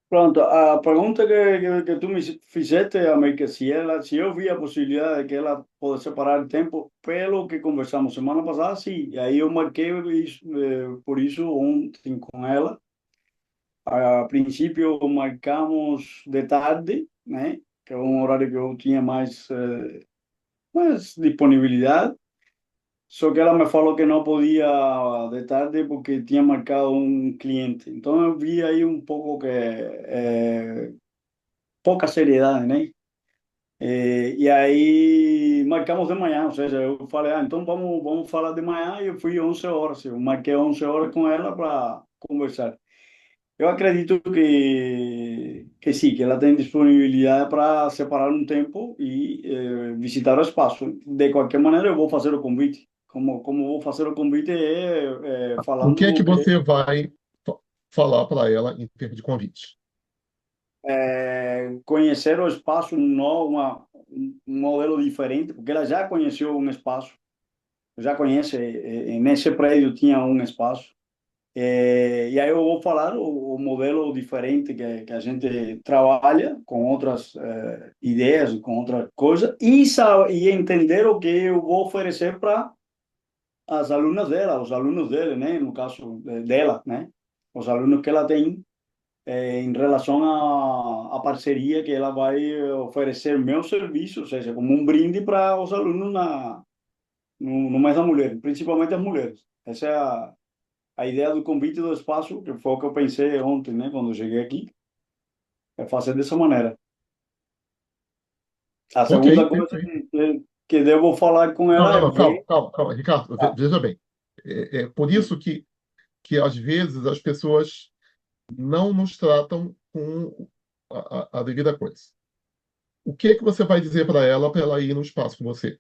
Pronto, a pergunta que tú me fizeste, América, que si eu vi a possibilidade de que ela pode separar tempo, pelo que conversamos semana passada, sim. E aí eu marquei isso, por isso ontem com ela. A princípio marcamos de tarde, né? Que é um horário que eu tinha mais disponibilidade. Só que ela me falou que não podia de tarde porque tinha marcado um cliente. Então eu vi aí um pouco que pouca seriedade, né? E aí marcamos de manhã, ou seja, eu falei, então vamos falar de manhã, e eu fui 11 horas, eu marquei 11 horas com ela para conversar. Eu acredito que sim, que ela tem disponibilidade para separar um tempo e visitar o espaço. De qualquer maneira, eu vou fazer o convite. Como vou fazer o convite O que é que falando que você vai fa- falar para ela em termos de convite? conhecer o espaço, não um modelo diferente, porque ela já conheceu um espaço, já conhece, nesse prédio tinha um espaço. E aí eu vou falar o modelo diferente que a gente trabalha com outras ideias, com outra coisa, e entender o que eu vou oferecer para as alunas dela, os alunos dele, né? No caso dela, né? Os alunos que ela tem em relação à parceria que ela vai oferecer meu serviço, ou seja, como um brinde para os alunos no mês da mulher, principalmente as mulheres. Essa é a ideia do convite do espaço, que foi o que eu pensei ontem, né, quando eu cheguei aqui, é fazer dessa maneira. A Ok, segunda coisa perfeito. que devo falar com Não, ela não, é não, calma, ver. calma, calma, Ricardo, Ah, veja bem. É por sim. isso que às vezes as pessoas não nos tratam com a devida coisa. O que é que você vai dizer para ela ir no espaço com você?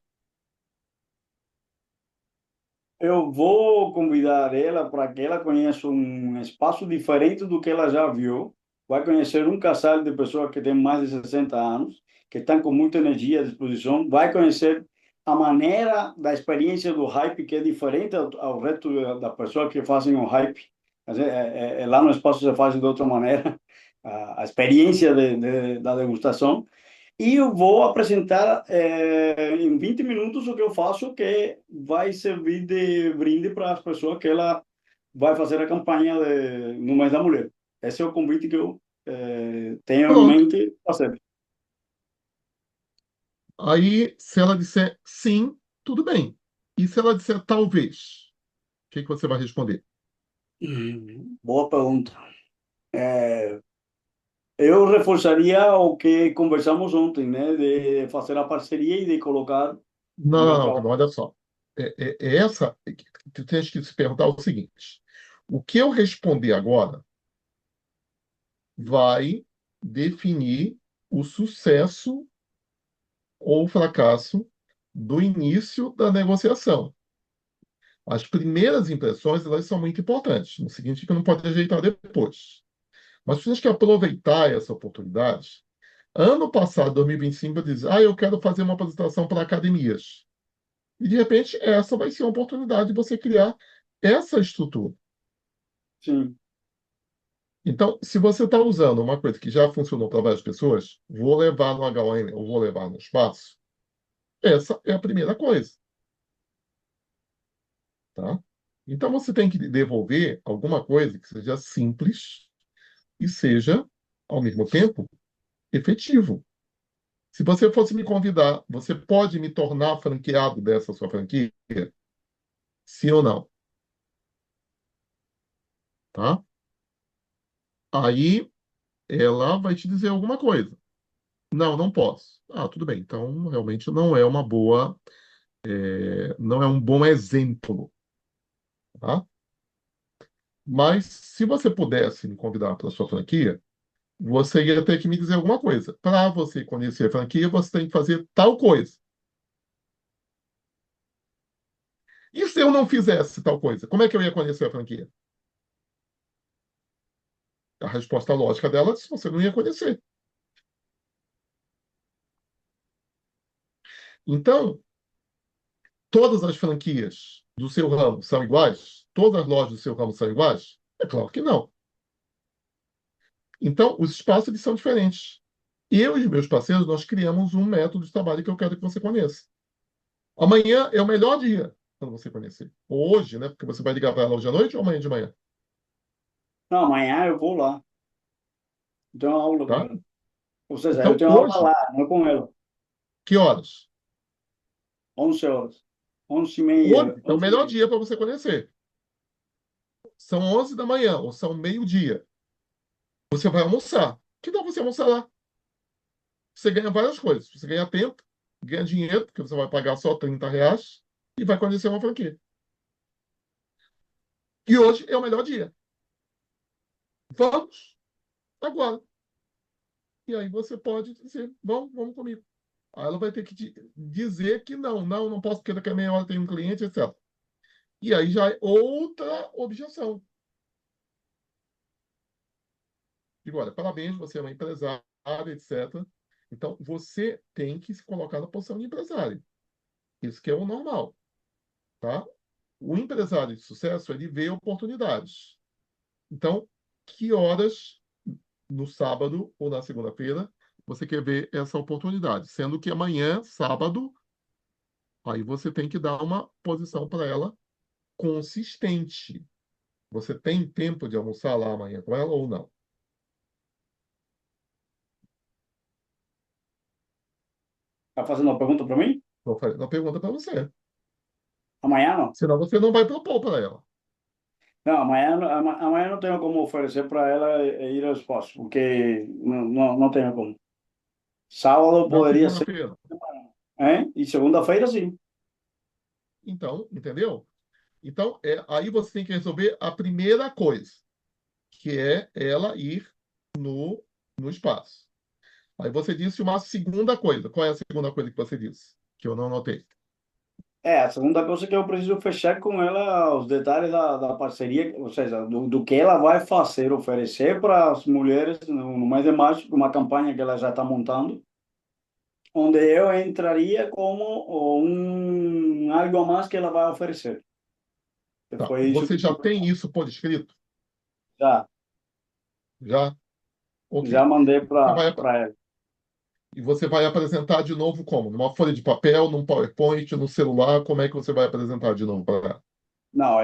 Eu vou convidar ela para que ela conheça um espaço diferente do que ela já viu. Vai conhecer um casal de pessoas que têm mais de 60 anos, que estão com muita energia à disposição. Vai conhecer a maneira da experiência do hype, que é diferente ao resto das pessoas que fazem o hype. Lá no espaço se faz de outra maneira, a experiência da degustação. E eu vou apresentar em 20 minutos o que eu faço, que vai servir de brinde para as pessoas que ela vai fazer a campanha no mês da mulher. Esse é o convite que eu tenho em Pronto. mente fazer. Aí, se ela disser sim, tudo bem. E se ela disser talvez, o que é que você vai responder? Boa pergunta. Eu reforçaria o que conversamos ontem, né? De fazer a parceria e de colocar o Não, meu não, não, trabalho. olha só. É essa que tu tens que se perguntar o seguinte: o que eu responder agora vai definir o sucesso ou fracasso do início da negociação. As primeiras impressões, elas são muito importantes, não significa que não pode ajeitar depois. Mas você tem que aproveitar essa oportunidade. Ano passado, 2025, eu disse, eu quero fazer uma apresentação para academias. E, de repente, essa vai ser a oportunidade de você criar essa estrutura. Sim, Então, se você está usando uma coisa que já funcionou para várias pessoas, vou levar no HON ou vou levar no espaço, essa é a primeira coisa, tá? Então, você tem que devolver alguma coisa que seja simples e seja, ao mesmo tempo, efetivo. Se você fosse me convidar, você pode me tornar franqueado dessa sua franquia? Sim ou não? Tá? Aí ela vai te dizer alguma coisa. Não, não posso. Tudo bem. Então, realmente não é uma boa, não é um bom exemplo, tá? Mas se você pudesse me convidar para a sua franquia, você ia ter que me dizer alguma coisa. Para você conhecer a franquia, você tem que fazer tal coisa. E se eu não fizesse tal coisa, como é que eu ia conhecer a franquia? A resposta lógica dela é que você não ia conhecer. Então, todas as franquias do seu ramo são iguais? Todas as lojas do seu ramo são iguais? É claro que não. Então, os espaços eles são diferentes. Eu e os meus parceiros, nós criamos um método de trabalho que eu quero que você conheça. Amanhã é o melhor dia para você conhecer. Ou hoje, né? Porque você vai ligar para ela hoje à noite ou amanhã de manhã, Não, amanhã eu vou lá. Eu tenho aula com tá? ela. Ou seja, eu Então, tenho aula hoje, lá, não com ela. que horas? 11 horas. 11 e Hoje meia. é o 11 e melhor meia. dia para você conhecer. São 11 da manhã ou são meio-dia. Você vai almoçar. Que tal você almoçar lá? Você ganha várias coisas. Você ganha tempo, ganha dinheiro, porque você vai pagar só R$ 30 e vai conhecer uma franquia. E hoje é o melhor dia. Vamos agora. E aí você pode dizer, vamos comigo. Aí ela vai ter que dizer que não posso, porque daqui a meia hora tem um cliente, etc. E aí já é outra objeção. Digo, olha, parabéns, você é uma empresária, etc. Então, você tem que se colocar na posição de empresário. Isso que é o normal, tá? O empresário de sucesso, ele vê oportunidades. Então, que horas no sábado ou na segunda-feira você quer ver essa oportunidade? Sendo que amanhã, sábado, aí você tem que dar uma posição para ela consistente. Você tem tempo de almoçar lá amanhã com ela ou não? Tá fazendo uma pergunta para mim? Vou fazer uma pergunta para você. Amanhã não. Senão você não vai propor para ela. Não, amanhã não tenho como oferecer para ela ir ao espaço, porque não tenho como. Sábado Na poderia ser, segunda-feira. hein? E segunda-feira sim. Então, entendeu? Então, aí você tem que resolver a primeira coisa, que é ela ir no espaço. Aí você disse uma segunda coisa. Qual é a segunda coisa que você disse? Que eu não notei. A segunda coisa que eu preciso fechar com ela os detalhes da parceria, ou seja, do que ela vai fazer, oferecer para as mulheres no mês de março, uma campanha que ela já está montando, onde eu entraria como algo a mais que ela vai oferecer. Que Tá. foi isso Você que já tem isso por escrito? já, Já? já Ok. mandei Você para vai, ela. e você vai apresentar de novo como? Numa folha de papel, num PowerPoint, no celular? Como é que você vai apresentar de novo para ela? Não,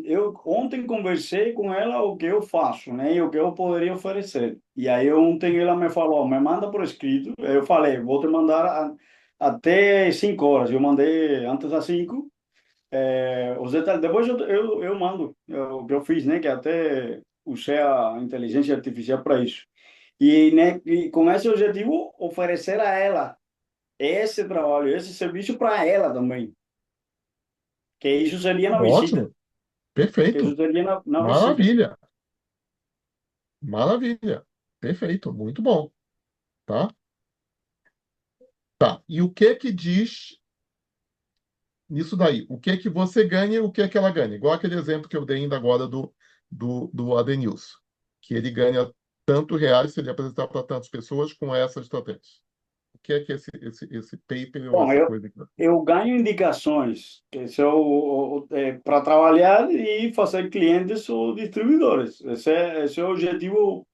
eu ontem conversei com ela o que eu faço, né, e o que eu poderia oferecer. E aí ontem ela me falou, me manda por escrito. Eu falei, vou te mandar até 5 horas. Eu mandei antes das 5, os detalhes. Depois eu mando o que eu fiz, né, que até usei a inteligência artificial para isso. E, né, e com esse objetivo, oferecer a ela esse trabalho, esse serviço para ela também. Que isso seria na visita. Ótimo. Que isso Perfeito. seria na visita. Maravilha. Maravilha. Perfeito. Muito bom. Tá? Tá. E o que que diz nisso daí? O que que você ganha e o que que ela ganha? Igual aquele exemplo que eu dei ainda agora do Adenilson, que ele ganha tanto reais se ele apresentar para tantas pessoas com essa estratégia. O que é que esse paper ou Bom, essa eu, coisa aqui? eu ganho indicações que são para trabalhar e fazer clientes ou distribuidores. Esse é o objetivo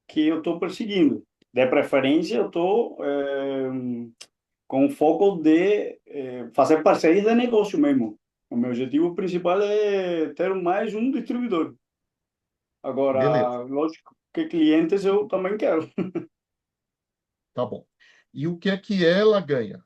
que eu estou perseguindo. De preferência, eu estou com foco de fazer parcerias de negócio mesmo. O meu objetivo principal é ter mais um distribuidor. Beleza, Agora, lógico que clientes eu também quero. tá bom. E o que é que ela ganha?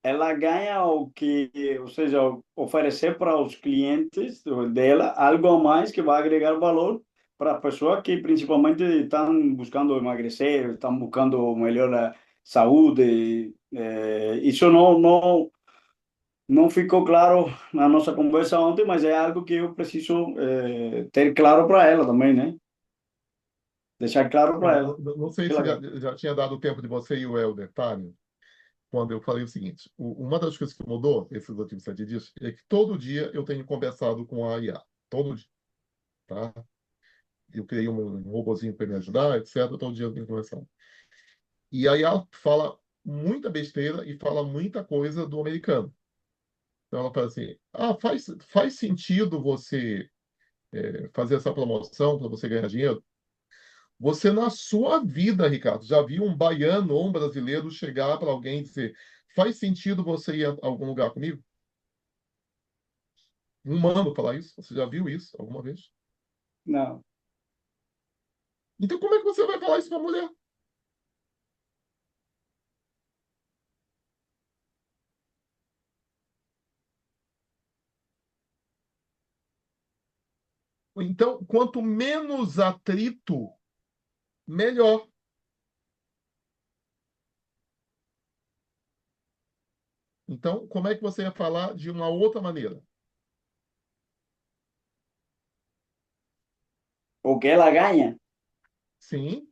Ela ganha o que, ou seja, oferecer para os clientes dela algo a mais que vai agregar valor para a pessoa que principalmente estão buscando emagrecer, estão buscando melhor saúde. Isso não ficou claro na nossa conversa ontem, mas é algo que eu preciso ter claro para ela também, né? Deixar claro para ela. Não sei Que se ela já tinha dado tempo de você e o Helder, tá? Quando eu falei o seguinte: uma das coisas que mudou esses últimos 7 dias é que todo dia eu tenho conversado com a IA. Todo dia, tá? Eu criei um robozinho para me ajudar, etc. Todo dia eu tenho conversado. E a IA fala muita besteira e fala muita coisa do americano. Então ela fala assim: faz sentido você fazer essa promoção para você ganhar dinheiro. Você, na sua vida, Ricardo, já viu um baiano ou um brasileiro chegar para alguém e dizer: faz sentido você ir a algum lugar comigo? Um humano falar isso? Você já viu isso alguma vez? Não. Então, como é que você vai falar isso para a mulher? Então, quanto menos atrito, melhor. Então, como é que você ia falar de uma outra maneira? O que ela ganha? Sim,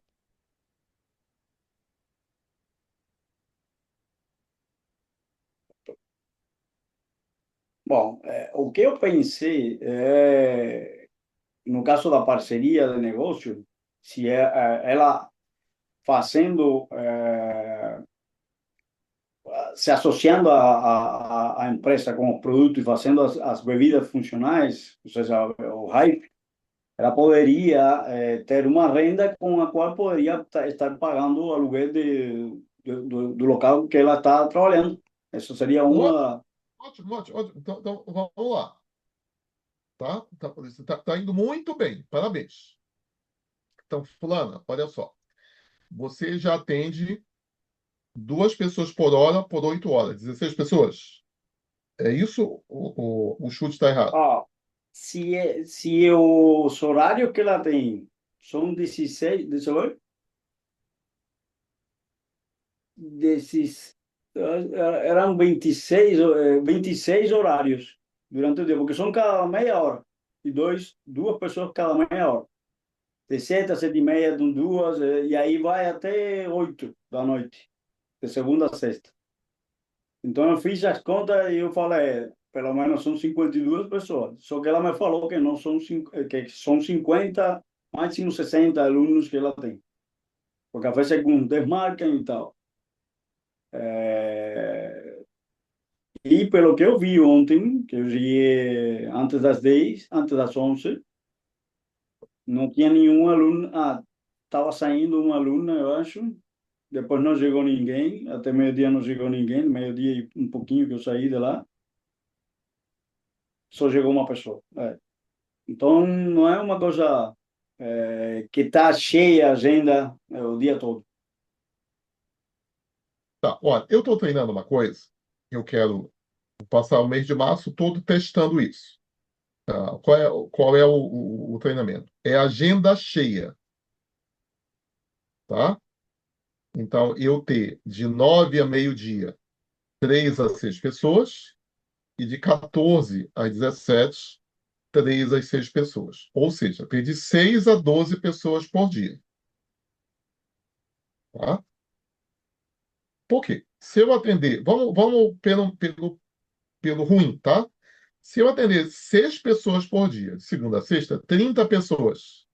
Bom, o que eu pensei no caso da parceria de negócio, se ela fazendo, se associando à empresa com o produto e fazendo as bebidas funcionais, ou seja, o hype, ela poderia ter uma renda com a qual poderia estar pagando o aluguel do local que ela está trabalhando. Isso seria ótimo, uma. ótimo, ótimo. Ótimo. Então, vamos lá. Tá? Você tá indo muito bem. Parabéns. Então, fulana, olha só. Você já atende duas pessoas por hora por 8 horas. 16 pessoas. É isso? O chute está errado. Ó, se os horários que ela tem são 16, deixa eu ver, desses, eram 26 horários durante o dia, porque são cada meia hora, e duas pessoas cada meia hora. De 7 a 7h30, de duas, e aí vai até 8 da noite, de segunda a sexta. Então eu fiz as contas e eu falei, pelo menos são 52 pessoas. Só que ela me falou que não são, que são 50, máximo 60 alunos que ela tem. Porque a vezes alguns desmarcam e tal. E pelo que eu vi ontem, que eu cheguei antes das 10, antes das 11, não tinha nenhum aluno. Ah, estava saindo uma aluna, eu acho. Depois não chegou ninguém. Até meio-dia não chegou ninguém. Meio-dia e um pouquinho que eu saí de lá. Só chegou uma pessoa. Então, não é uma coisa que está cheia a agenda o dia todo. Tá, olha, eu estou treinando uma coisa. Eu quero passar o mês de março todo testando isso. Tá? Qual é o treinamento? É agenda cheia, tá? Então, eu ter de 9 a meio-dia, 3 a 6 pessoas, e de 14 às 17, 3 a 6 pessoas. Ou seja, ter de 6 a 12 pessoas por dia. Tá? Por quê? Se eu atender, vamos pelo ruim, tá? Se eu atender 6 pessoas por dia, de segunda a sexta, 30 pessoas,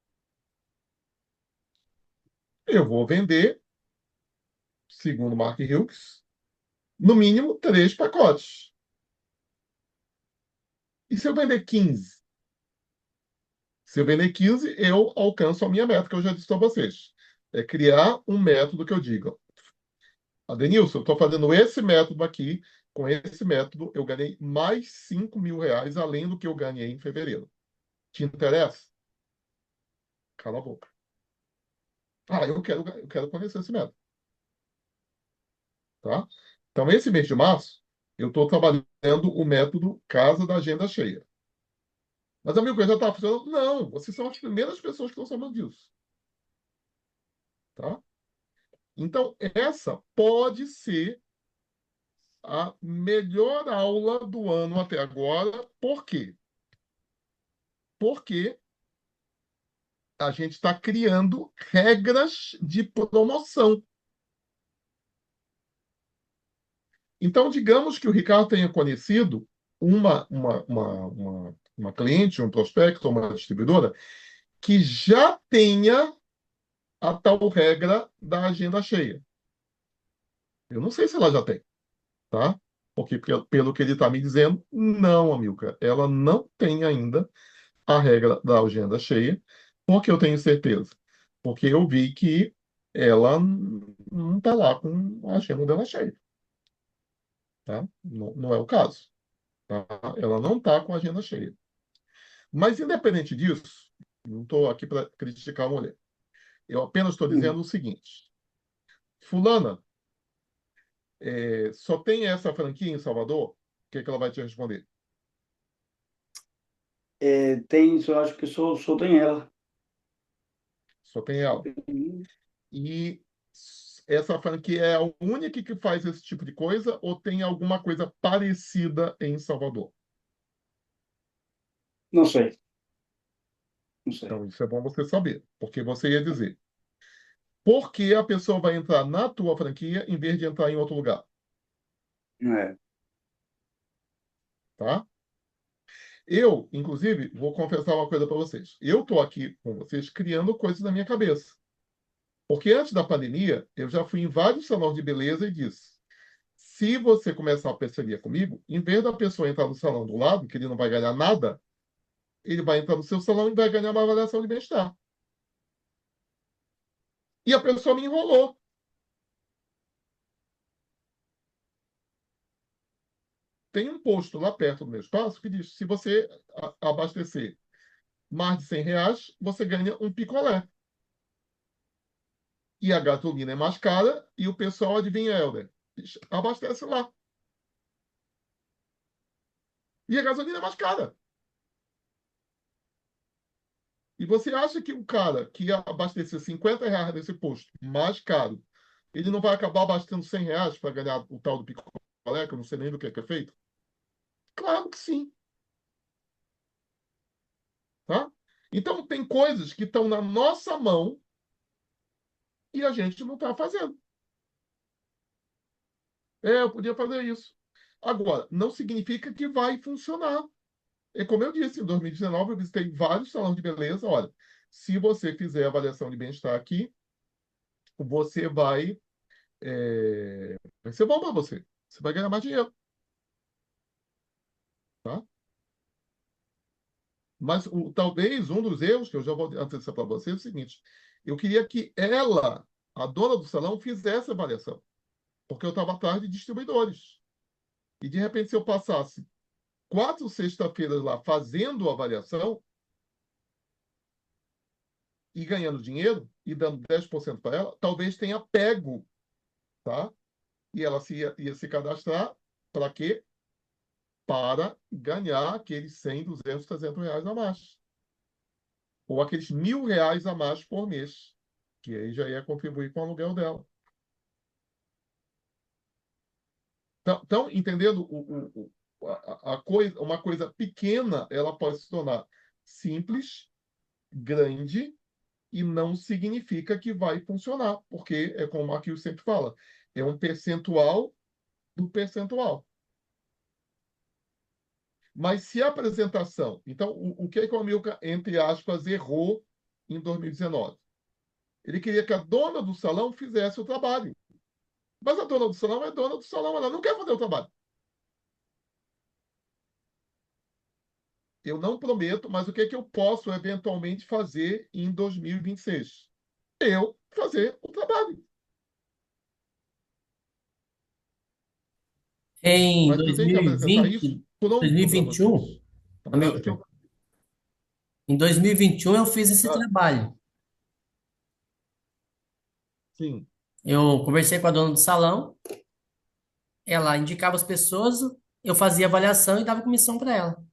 eu vou vender, segundo Mark Hughes, no mínimo 3 pacotes. E se eu vender 15? Se eu vender 15, eu alcanço a minha meta, que eu já disse para vocês. É criar um método que eu diga: Adenilson, eu estou fazendo esse método aqui. Com esse método, eu ganhei mais 5.000 reais, além do que eu ganhei em fevereiro. Te interessa? Cala a boca. Ah, eu quero conhecer esse método, tá? Então, esse mês de março, eu estou trabalhando o método Casa da Agenda Cheia. Mas, amigo, já está funcionando? Não, vocês são as primeiras pessoas que estão sabendo disso, tá? Então, essa pode ser a melhor aula do ano até agora. Por quê? Porque a gente está criando regras de promoção. Então, digamos que o Ricardo tenha conhecido uma cliente, um prospecto, uma distribuidora, que já tenha a tal regra da agenda cheia. Eu não sei se ela já tem, tá? Porque, pelo que ele está me dizendo, não, Amilcar, ela não tem ainda. a regra da agenda cheia, porque eu tenho certeza. Porque eu vi que ela não está lá com a agenda dela cheia, tá? Não, não é o caso, tá? Ela não está com a agenda cheia. Mas, independente disso, não estou aqui para criticar a mulher. Eu apenas estou Uhum. dizendo o seguinte: Fulana, só tem essa franquia em Salvador? O que é que ela vai te responder? Tem, eu acho que só tem ela. Só tem Só ela. tem... E essa franquia é a única que faz esse tipo de coisa ou tem alguma coisa parecida em Salvador? Não sei, não sei. Então, isso é bom você saber, porque você ia dizer: por que a pessoa vai entrar na tua franquia em vez de entrar em outro lugar? É. Tá? Eu, inclusive, vou confessar uma coisa para vocês. Eu estou aqui com vocês criando coisas na minha cabeça. Porque antes da pandemia, eu já fui em vários salões de beleza e disse: se você começar a parceria comigo, em vez da pessoa entrar no salão do lado, que ele não vai ganhar nada, ele vai entrar no seu salão e vai ganhar uma avaliação de bem-estar. E a pessoa me enrolou. Tem um posto lá perto do meu espaço que diz: se você abastecer mais de R$ 100, você ganha um picolé. E a gasolina é mais cara e o pessoal, adivinha, Helder? Abastece lá. E a gasolina é mais cara. E você acha que o cara que ia abastecer R$ 50 nesse posto mais caro, ele não vai acabar abastecendo R$ 100 para ganhar o tal do picolé, que eu não sei nem do que é feito? Claro que sim, tá? Então, tem coisas que estão na nossa mão e a gente não está fazendo. Eu podia fazer isso. Agora, não significa que vai funcionar. É como eu disse, em 2019 eu visitei vários salões de beleza. Olha, se você fizer avaliação de bem-estar aqui, você vai ser bom para você. Você vai ganhar mais dinheiro, tá? Mas talvez um dos erros que eu já vou antecipar para você é o seguinte: eu queria que ela, a dona do salão, fizesse a avaliação, porque eu estava atrás de distribuidores. E de repente, se eu passasse 4 sexta-feiras lá fazendo a avaliação e ganhando dinheiro e dando 10% para ela, talvez tenha pego, tá? E ela ia se cadastrar para quê? Para ganhar aqueles 100, 200, R$ 300 a mais. Ou aqueles R$ 1.000 a mais por mês, que aí já ia contribuir com o aluguel dela. Então, entendendo a coisa, uma coisa pequena, ela pode se tornar simples, grande, e não significa que vai funcionar, porque é como o Marquinhos sempre fala, é um percentual do percentual. Mas se a apresentação. Então, o que é que o Amilcar, entre aspas, errou em 2019? Ele queria que a dona do salão fizesse o trabalho. Mas a dona do salão é dona do salão, ela não quer fazer o trabalho. Eu não prometo, mas o que é que eu posso eventualmente fazer em 2026? Eu fazer o trabalho. Em Mas eu tenho que apresentar isso 2020, pronto para 2021, vocês. Tá? Porque Hamilton, em 2021 eu fiz esse ah, trabalho. sim, Eu conversei com a dona do salão, ela indicava as pessoas, eu fazia avaliação e dava comissão para ela.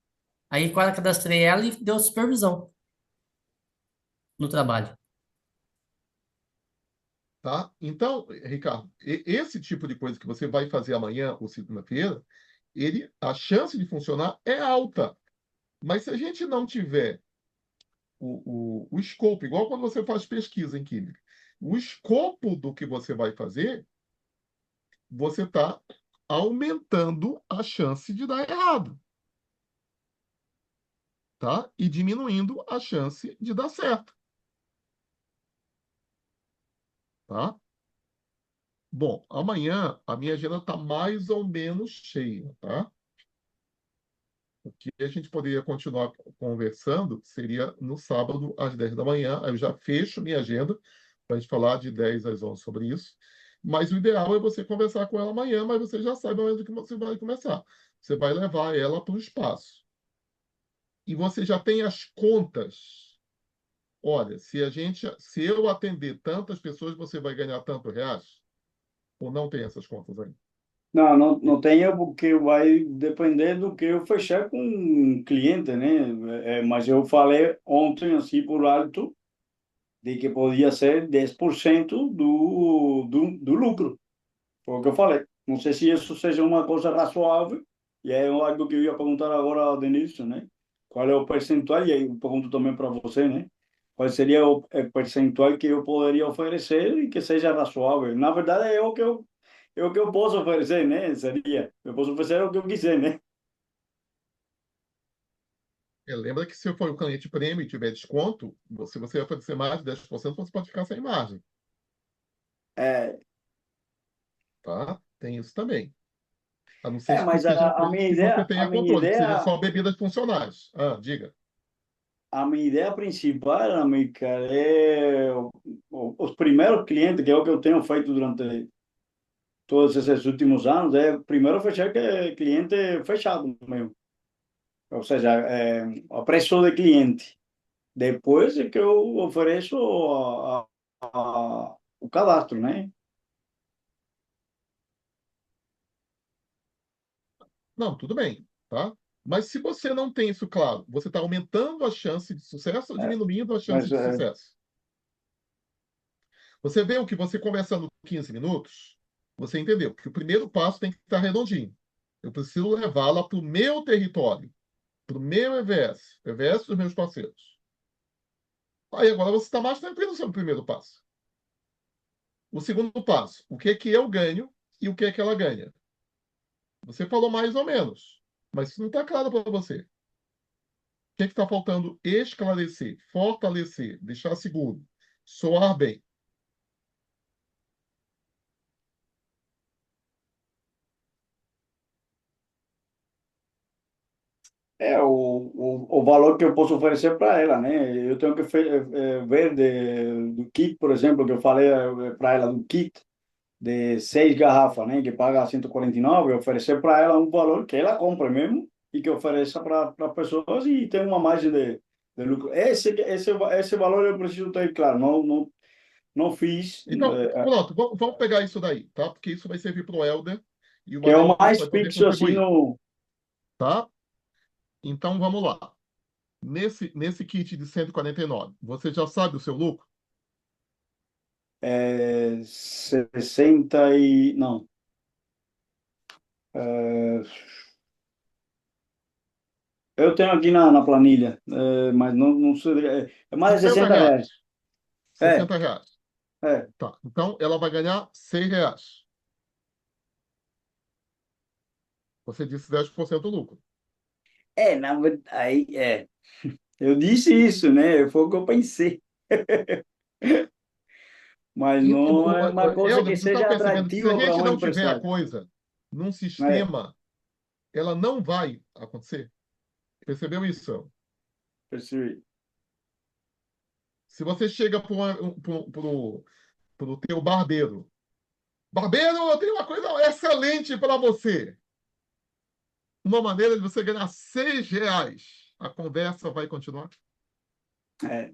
Aí, quando eu cadastrei ela e deu supervisão no trabalho. tá? Então, Ricardo, esse tipo de coisa que você vai fazer amanhã ou segunda-feira, a chance de funcionar é alta. Mas se a gente não tiver o escopo, igual quando você faz pesquisa em química, o escopo do que você vai fazer, você está aumentando a chance de dar errado, tá? E diminuindo a chance de dar certo, tá? Bom, amanhã a minha agenda está mais ou menos cheia, tá? O que a gente poderia continuar conversando seria no sábado, às 10 da manhã. Aí eu já fecho minha agenda para a gente falar de 10 às 11 sobre isso. Mas o ideal é você conversar com ela amanhã, mas você já sabe mais do que você vai começar. Você vai levar ela para o espaço. E você já tem as contas. Olha, se eu atender tantas pessoas, você vai ganhar tanto reais? Ou não tem essas contas ainda? Não, não, não tenho, porque vai depender do que eu fechar com o cliente, né? Mas eu falei ontem, assim, por alto, de que podia ser 10% do lucro. Foi o que eu falei. Não sei se isso seja uma coisa razoável, e é algo que eu ia perguntar agora ao Denilson, né? Qual é o percentual, e aí eu pergunto também para você, né? Qual seria o percentual que eu poderia oferecer e que seja razoável? Na verdade, é o que eu posso oferecer, né? Seria, eu posso oferecer o que eu quiser, né? Lembra que se for o cliente prêmio e tiver desconto, se você oferecer mais de 10%, você pode ficar sem margem, É, tá? Tem isso também. A não ser que mas sejam a coisas que você a tenha minha controle, que sejam ideia, só bebidas funcionais. Ah, diga. a minha ideia principal, amiga, é os primeiros clientes, que é o que eu tenho feito durante todos esses últimos anos, é primeiro fechar que é cliente fechado mesmo. Ou seja, a preço de cliente. Depois é que eu ofereço o cadastro, né? Não, tudo bem, tá? Mas se você não tem isso claro, você está aumentando a chance de sucesso ou É, diminuindo a chance mas de sucesso? Você vê o que você conversando 15 minutos, você entendeu que o primeiro passo tem que estar redondinho. Eu preciso levá-la para o meu território, para o meu EVS, EVS dos meus parceiros. Aí agora você está mais tranquilo sobre o primeiro passo. O segundo passo, o que é que eu ganho e o que é que ela ganha? Você falou mais ou menos, mas isso não está claro para você. O que está faltando esclarecer, fortalecer, deixar seguro, soar bem? o valor que eu posso oferecer para ela, né? Eu tenho que ver do kit, por exemplo, que eu falei para ela do kit de 6 garrafas, né? Que paga 149, oferecer para ela um valor que ela compre mesmo e que ofereça para pessoas e tem uma margem de lucro. Esse valor eu preciso ter claro. Não fiz, Então, pronto, vamos pegar isso daí, tá? Porque isso vai servir para o Helder e o que é o Adenilson mais vai poder fixo assim contribuir, no tá? Então, vamos lá. Nesse kit de 149, você já sabe o seu lucro? 60 e não. É, eu tenho aqui na planilha, mas não sei. É mais de 60 60 reais. reais. É, 60 reais. é. Tá. Então, ela vai ganhar 6 reais. Você disse 10% lucro. Na verdade, eu disse isso, né? Foi o que eu pensei. Mas não é uma coisa Helder, que você está seja percebendo que se a atrativa para gente um não tiver a empresário. coisa num É, sistema, ela não vai acontecer? Percebeu isso? percebi. Se você chega para o teu barbeiro, barbeiro, eu tenho uma coisa excelente para você. Uma maneira de você ganhar 6 reais. A conversa vai continuar? É,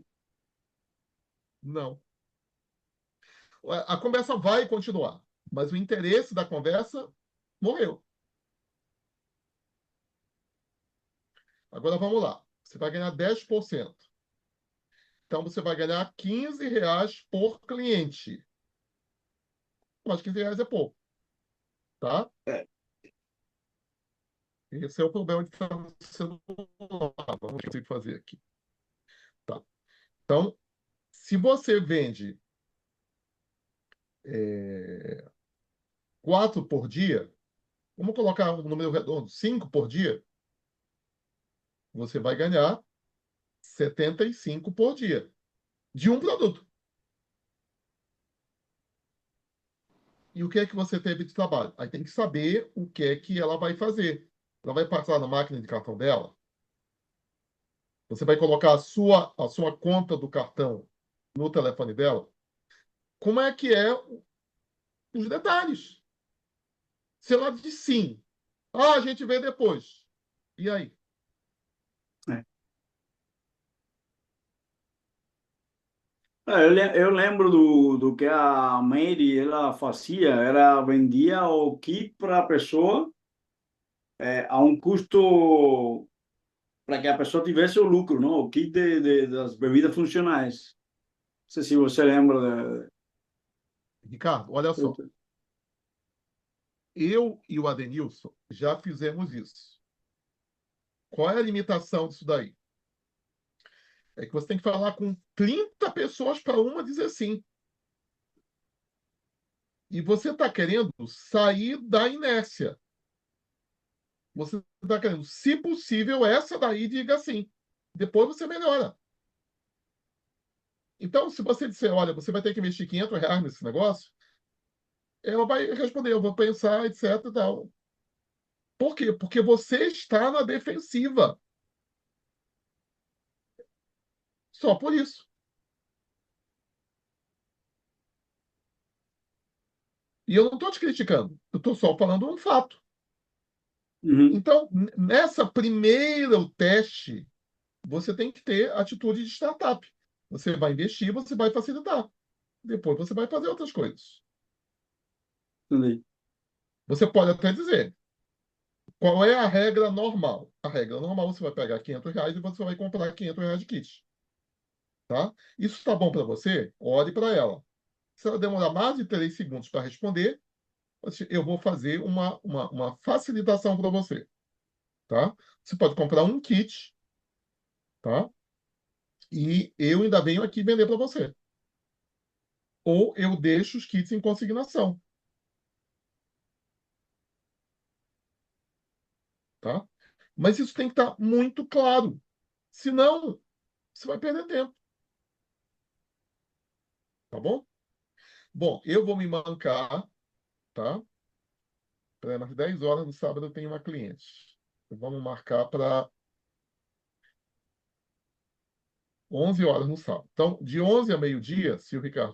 Não. A conversa vai continuar, mas o interesse da conversa morreu. Agora vamos lá. Você vai ganhar 10%. Então você vai ganhar 15 reais por cliente. Mas 15 reais é pouco, tá? é. Esse é o problema de estar no celular. Vamos ter que fazer aqui. Tá. Então, se você vende 4 por dia, vamos colocar um número redondo, 5 por dia, você vai ganhar 75 por dia de um produto. E o que é que você teve de trabalho? Aí tem que saber o que é que ela vai fazer. ela vai passar na máquina de cartão dela, você vai colocar a sua conta do cartão no telefone dela, como é que é os detalhes? Se ela diz sim, a gente vê depois. E aí? É. Eu lembro do que a Mary ela fazia, era vendia o kit para a pessoa a um custo para que a pessoa tivesse o lucro, não? O kit das bebidas funcionais. Não sei se você lembra Ricardo, olha só. Eu e o Adenilson já fizemos isso. Qual é a limitação disso daí? É que você tem que falar com 30 pessoas para uma dizer sim. E você está querendo sair da inércia. Você está querendo, se possível, essa daí diga sim. Depois você melhora. Então, se você disser, olha, você vai ter que investir R$ 500 nesse negócio, ela vai responder, eu vou pensar, etc. e tal. Por quê? Porque você está na defensiva. Só por isso. E eu não estou te criticando. Eu estou só falando um fato. Uhum, Então, nessa primeira teste, você tem que ter atitude de startup. Você vai investir, você vai facilitar. Depois você vai fazer outras coisas. entendi. Você pode até dizer, qual é a regra normal? A regra normal, você vai pegar R$ 500 e você vai comprar R$ 500 de kit. Tá? Isso está bom para você? Olhe para ela. Se ela demorar mais de 3 segundos para responder, eu vou fazer uma facilitação para você. Tá? Você pode comprar um kit, tá? E eu ainda venho aqui vender para você. Ou eu deixo os kits em consignação, tá? Mas isso tem que estar muito claro. Senão, você vai perder tempo, tá bom? Bom, eu vou me mancar, tá? Para umas 10 horas no sábado eu tenho uma cliente. Vamos marcar para 11 horas no sábado. Então, de 11 a meio-dia, se o Ricardo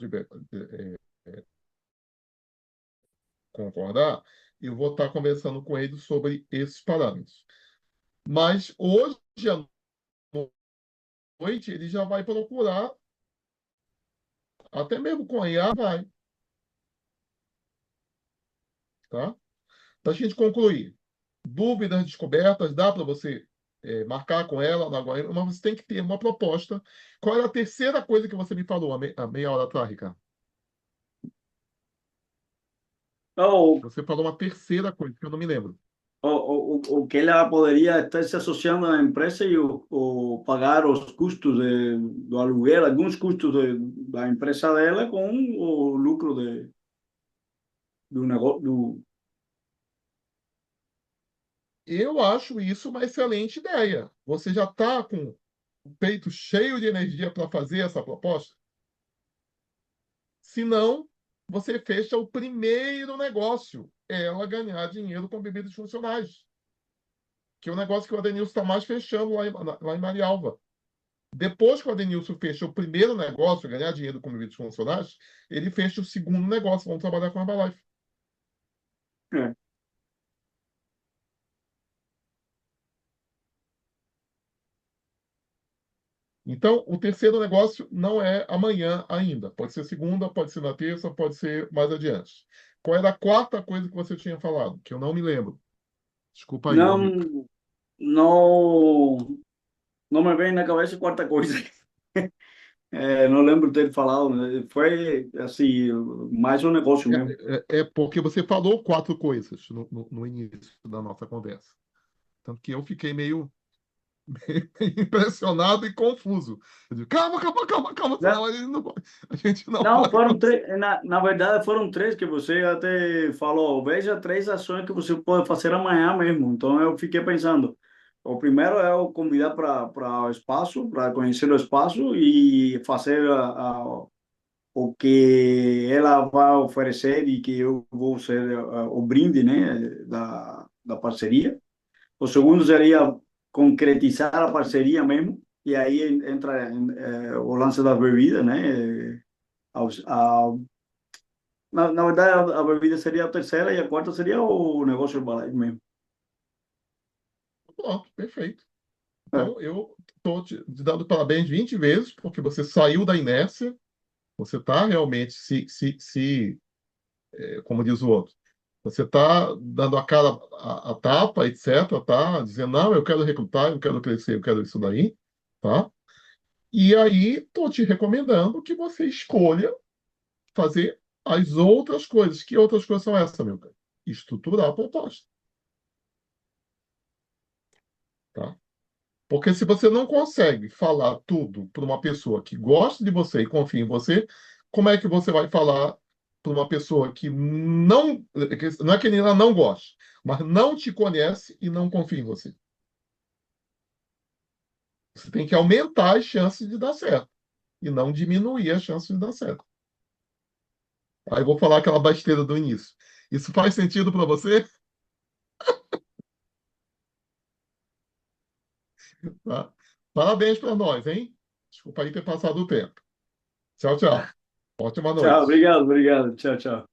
concordar, eu vou estar conversando com ele sobre esses parâmetros. Mas hoje à noite ele já vai procurar, até mesmo com a IA vai, tá? Para a gente concluir, dúvidas, descobertas, dá para você marcar com ela, mas você tem que ter uma proposta. Qual era a terceira coisa que você me falou há meia hora atrás, Ricardo? O, Você falou uma terceira coisa que eu não me lembro. o que ela poderia estar se associando à empresa e pagar os custos do aluguel, alguns custos da empresa dela com o lucro do negócio. Eu acho isso uma excelente ideia. Você já está com o peito cheio de energia para fazer essa proposta? Se não, você fecha o primeiro negócio, ela ganhar dinheiro com bebidas funcionais, que é o negócio que o Adenilson está mais fechando lá em Marialva. Depois que o Adenilson fecha o primeiro negócio, ganhar dinheiro com bebidas funcionais, ele fecha o segundo negócio, vamos trabalhar com a Herbalife. É. Então, o terceiro negócio não é amanhã ainda. Pode ser segunda, pode ser na terça, pode ser mais adiante. Qual era a quarta coisa que você tinha falado? Que eu não me lembro. Desculpa aí, meu amigo. Não, não, não me vem na cabeça quarta coisa. Não lembro de ter falado, né? Foi assim, mais um negócio mesmo. É porque você falou quatro coisas no início da nossa conversa. Tanto que eu fiquei meio impressionado e confuso. Eu digo, calma, calma, calma, calma, senão a gente não Não, vai foram conseguir. três, na verdade foram três que você até falou, veja três ações que você pode fazer amanhã mesmo. Então eu fiquei pensando, o primeiro é o convidar para o espaço, para conhecer o espaço e fazer o que ela vai oferecer e que eu vou ser o brinde, né, da parceria. O segundo seria concretizar a parceria mesmo, e aí entra o lance das bebidas, né? Na verdade, a bebida seria a terceira e a quarta seria o negócio Herbalife mesmo. Pronto, perfeito. É, Então, eu estou te dando parabéns 20 vezes, porque você saiu da inércia, você está realmente como diz o outro, você está dando a cara a tapa, etc., tá? Dizendo, não, eu quero recrutar, eu quero crescer, eu quero isso daí, tá? E aí, estou te recomendando que você escolha fazer as outras coisas. Que outras coisas são essas, meu cara? Estruturar a proposta, tá? Porque se você não consegue falar tudo para uma pessoa que gosta de você e confia em você, como é que você vai falar para uma pessoa que não é que ela não goste, mas não te conhece e não confia em você? Você tem que aumentar as chances de dar certo e não diminuir as chances de dar certo. Aí eu vou falar aquela besteira do início. Isso faz sentido para você? Tá? Parabéns para nós, hein? Desculpa aí ter passado o tempo. Tchau, tchau. Ótima tchau, noite. obrigado, obrigado. Tchau, tchau.